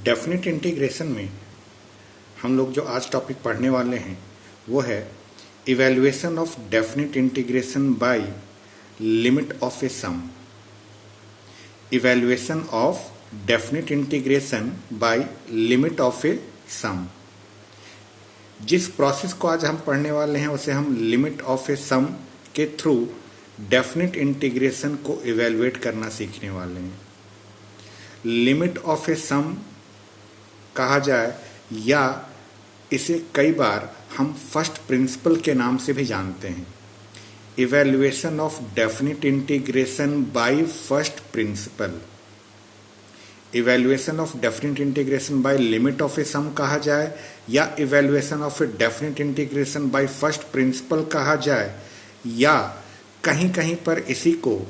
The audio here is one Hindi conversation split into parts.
डेफिनेट इंटीग्रेशन में हम लोग जो आज टॉपिक पढ़ने वाले हैं वो है evaluation of definite integration by limit of a sum. Evaluation of definite integration by limit of a sum. जिस प्रोसेस को आज हम पढ़ने वाले हैं उसे हम लिमिट ऑफ ए सम के थ्रू डेफिनेट इंटीग्रेशन को इवैल्यूएट करना सीखने वाले हैं। लिमिट ऑफ ए सम कहा जाए या इसे कई बार हम फर्स्ट प्रिंसिपल के नाम से भी जानते हैं। Evaluation of definite integration by first principle. Evaluation of definite integration by limit of a sum कहा जाए या evaluation of a definite integration by first principle कहा जाए या कहीं कहीं पर इसी को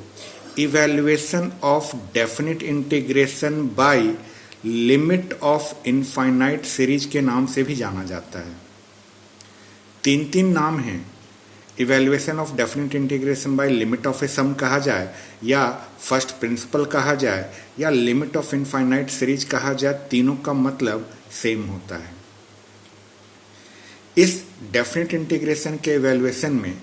evaluation of definite integration by limit of infinite series के नाम से भी जाना जाता है। तीन नाम हैं। Evaluation of definite integration by limit of a sum कहा जाए या फर्स्ट प्रिंसिपल कहा जाए या लिमिट ऑफ इनफाइनाइट सीरीज कहा जाए, तीनों का मतलब सेम होता है। इस डेफिनेट इंटीग्रेशन के इवैल्यूएशन में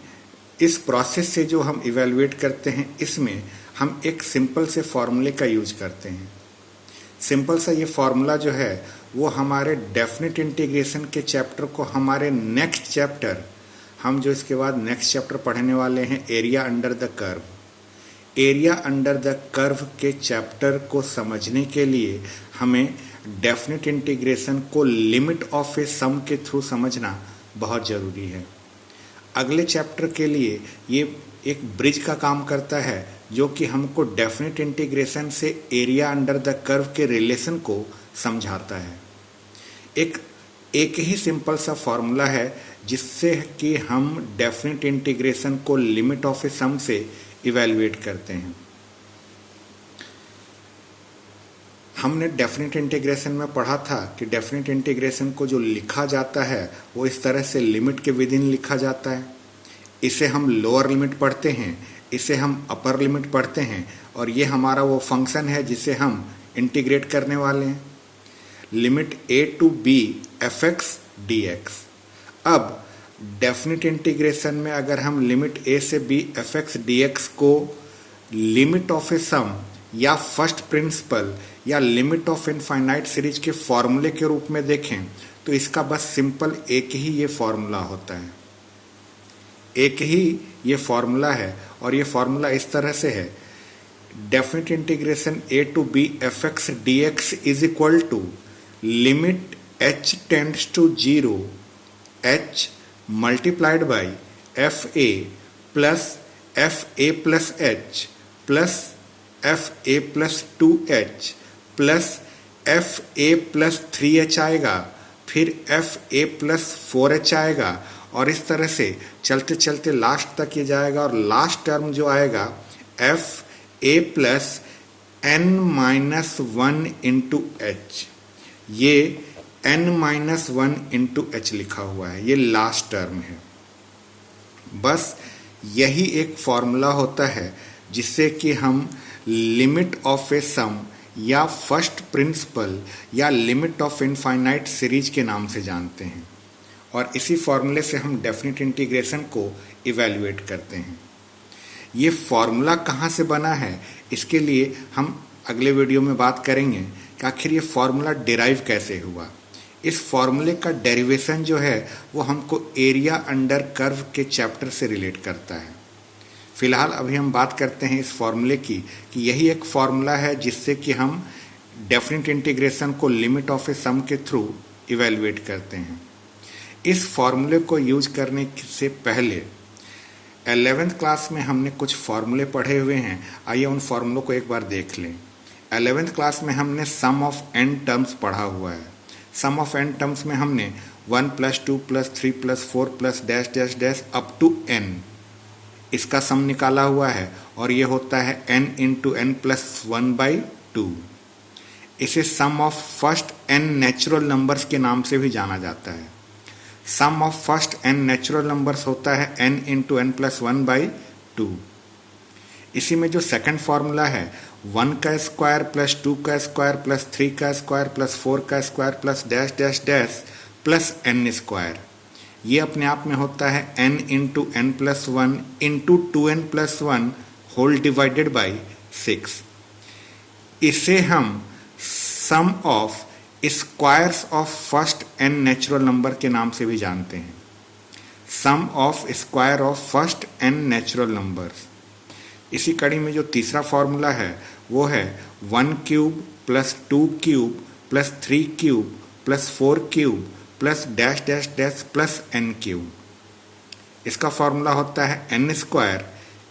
इस प्रोसेस से जो हम इवैल्यूएट करते हैं इसमें हम एक सिंपल से फॉर्मूले का यूज करते हैं। सिंपल सा ये फॉर्मूला जो है वो हमारे डेफिनेट इंटीग्रेशन के चैप्टर को हमारे नेक्स्ट चैप्टर, हम जो इसके बाद नेक्स्ट चैप्टर पढ़ने वाले हैं area under the curve, area under the curve के चैप्टर को समझने के लिए हमें डेफिनेट इंटीग्रेशन को लिमिट ऑफ ए सम के थ्रू समझना बहुत ज़रूरी है। अगले चैप्टर के लिए ये एक ब्रिज का काम करता है जो कि हमको डेफिनेट इंटीग्रेशन से एरिया अंडर द कर्व के रिलेशन को समझाता है। एक ही सिंपल सा फॉर्मूला है जिससे कि हम डेफिनेट इंटीग्रेशन को लिमिट ऑफ ए सम से इवैल्यूएट करते हैं। हमने डेफिनेट इंटीग्रेशन में पढ़ा था कि डेफिनेट इंटीग्रेशन को जो लिखा जाता है वो इस तरह से लिमिट के विद इन लिखा जाता है। इसे हम लोअर लिमिट पढ़ते हैं, इसे हम अपर लिमिट पढ़ते हैं और ये हमारा वो फंक्शन है जिसे हम इंटीग्रेट करने वाले हैं। Limit a to b fx dx। अब डेफिनेट इंटीग्रेशन में अगर हम लिमिट a से b fx dx को लिमिट ऑफ ए सम या फर्स्ट प्रिंसिपल या लिमिट ऑफ इनफाइनाइट सीरीज के फॉर्मूले के रूप में देखें तो इसका बस सिंपल एक ही ये फॉर्मूला होता है। एक ही ये फॉर्मूला है और ये फॉर्मूला इस तरह से है, definite integration a to b fx dx is equal to limit h tends to 0 h multiplied by fa plus fa plus h plus fa plus 2h plus fa plus 3h आएगा, फिर fa प्लस 4h आएगा और इस तरह से चलते चलते लास्ट तक ये जाएगा और लास्ट टर्म जो आएगा fa plus n minus 1 into h, ये n माइनस 1 इंटू h लिखा हुआ है, ये लास्ट टर्म है। बस यही एक फॉर्मूला होता है जिससे कि हम लिमिट ऑफ ए सम या फर्स्ट प्रिंसिपल या लिमिट ऑफ इनफाइनाइट सीरीज के नाम से जानते हैं और इसी फॉर्मूले से हम डेफिनेट इंटीग्रेशन को इवैल्यूएट करते हैं। ये फॉर्मूला कहाँ से बना है इसके लिए हम अगले वीडियो में बात करेंगे कि आखिर ये फॉर्मूला डिराइव कैसे हुआ। इस फॉर्मूले का डेरिवेशन जो है वो हमको एरिया अंडर कर्व के चैप्टर से रिलेट करता है। फिलहाल अभी हम बात करते हैं इस फॉर्मूले की कि यही एक फॉर्मूला है जिससे कि हम डेफिनेट इंटीग्रेशन को लिमिट ऑफ ए सम के थ्रू इवैल्यूएट करते हैं। इस फॉर्मूले को यूज करने से पहले 11th क्लास में हमने कुछ फॉर्मूले पढ़े हुए हैं, आइए उन फॉर्मूलों को एक बार देख लें। 11th क्लास में हमने सम ऑफ n टर्म्स पढ़ा हुआ है। सम ऑफ n टर्म्स में हमने 1 plus 2 plus 3 plus 4 plus dash dash dash up to n इसका सम निकाला हुआ है और ये होता है n इंटू n प्लस 1/2। इसे sum of first n natural numbers के नाम से भी जाना जाता है। Sum of first n natural numbers होता है n इंटू n प्लस 1/2। इसी में जो सेकंड फार्मूला है 1 का स्क्वायर प्लस 2 का स्क्वायर प्लस 3 का स्क्वायर प्लस 4 का square plus dash dash dash plus n square, ये अपने आप में होता है n into n plus 1 into 2n plus 1 whole divided by 6। इसे हम sum of squares of first n natural number के नाम से भी जानते हैं। Sum of square of first n natural numbers. इसी कड़ी में जो तीसरा फॉर्मूला है वो है 1 cube plus 2 cube plus 3 cube plus 4 cube plus dash dash dash plus n cube. इसका फॉर्मूला होता है n square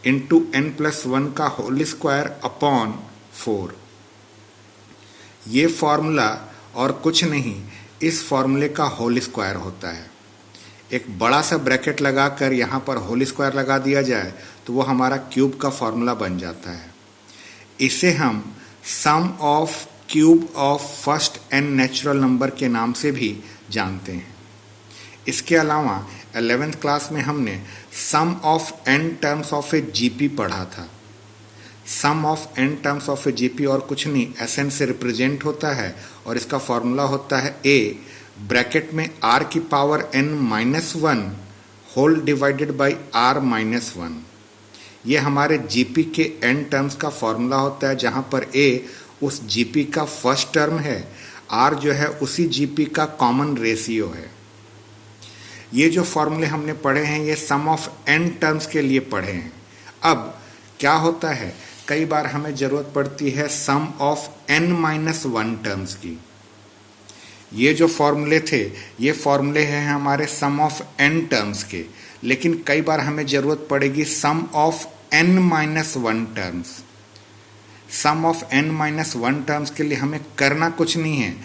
into n plus 1 का होल स्क्वायर अपॉन 4। ये फॉर्मूला और कुछ नहीं, इस फॉर्मूले का होल स्क्वायर होता है। एक बड़ा सा ब्रैकेट लगाकर यहाँ पर होल स्क्वायर लगा दिया जाए तो वो हमारा क्यूब का फॉर्मूला बन जाता है। इसे हम sum of cube of first n natural number के नाम से भी जानते हैं। इसके अलावा 11th क्लास में हमने sum of n terms of a GP पढ़ा था। Sum of n terms of a GP और कुछ नहीं, Sn से रिप्रेजेंट होता है और इसका फॉर्मूला होता है a ब्रैकेट में r की power n minus 1 whole divided by r minus 1। ये हमारे जीपी के n टर्म्स का फॉर्मूला होता है, जहाँ पर a उस जीपी का फर्स्ट टर्म है, r जो है उसी जीपी का कॉमन रेशियो है। ये जो फॉर्मूले हमने पढ़े हैं ये सम ऑफ n टर्म्स के लिए पढ़े हैं। अब क्या होता है, कई बार हमें ज़रूरत पड़ती है sum of n minus 1 terms की। ये जो फॉर्मूले थे ये फॉर्मूले हैं हमारे सम ऑफ n टर्म्स के, लेकिन कई बार हमें ज़रूरत पड़ेगी sum of n minus 1 terms. Sum of n minus 1 terms के लिए हमें करना कुछ नहीं है,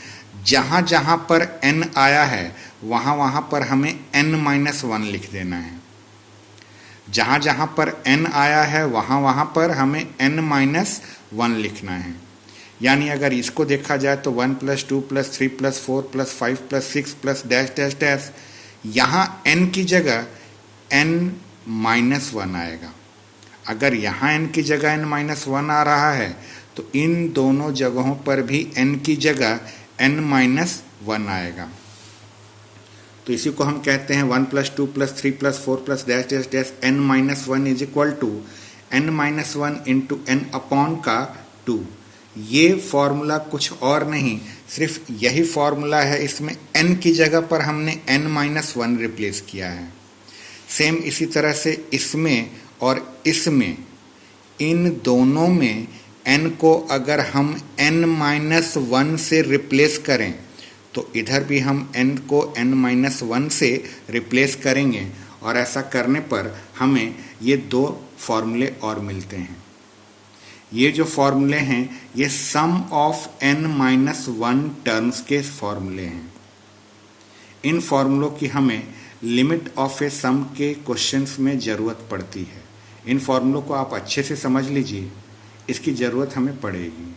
जहाँ जहाँ पर n आया है वहाँ वहाँ पर हमें n माइनस 1 लिख देना है। जहाँ जहाँ पर n आया है वहाँ वहाँ पर हमें n माइनस 1 लिखना है। यानी अगर इसको देखा जाए तो 1 plus 2 plus 3 plus 4 plus 5 plus 6 plus dash dash dash, यहाँ n की जगह n माइनस 1 आएगा। अगर यहाँ n की जगह n माइनस 1 आ रहा है तो इन दोनों जगहों पर भी n की जगह n माइनस 1 आएगा। तो इसी को हम कहते हैं 1 plus 2 plus 3 plus 4 plus dash dash dash n minus 1 is equal to n minus 1 into n upon का 2। ये फॉर्मूला कुछ और नहीं, सिर्फ यही फॉर्मूला है, इसमें n की जगह पर हमने n माइनस 1 रिप्लेस किया है। सेम इसी तरह से इसमें और इसमें, इन दोनों में n को अगर हम n माइनस 1 से रिप्लेस करें तो इधर भी हम n को n माइनस 1 से रिप्लेस करेंगे और ऐसा करने पर हमें ये दो फॉर्मूले और मिलते हैं। ये जो फॉर्मूले हैं ये सम ऑफ n माइनस 1 टर्म्स के फॉर्मूले हैं। इन फॉर्मूलों की हमें लिमिट ऑफ ए सम के क्वेश्चंस में ज़रूरत पड़ती है। इन फॉर्मूलों को आप अच्छे से समझ लीजिए, इसकी ज़रूरत हमें पड़ेगी।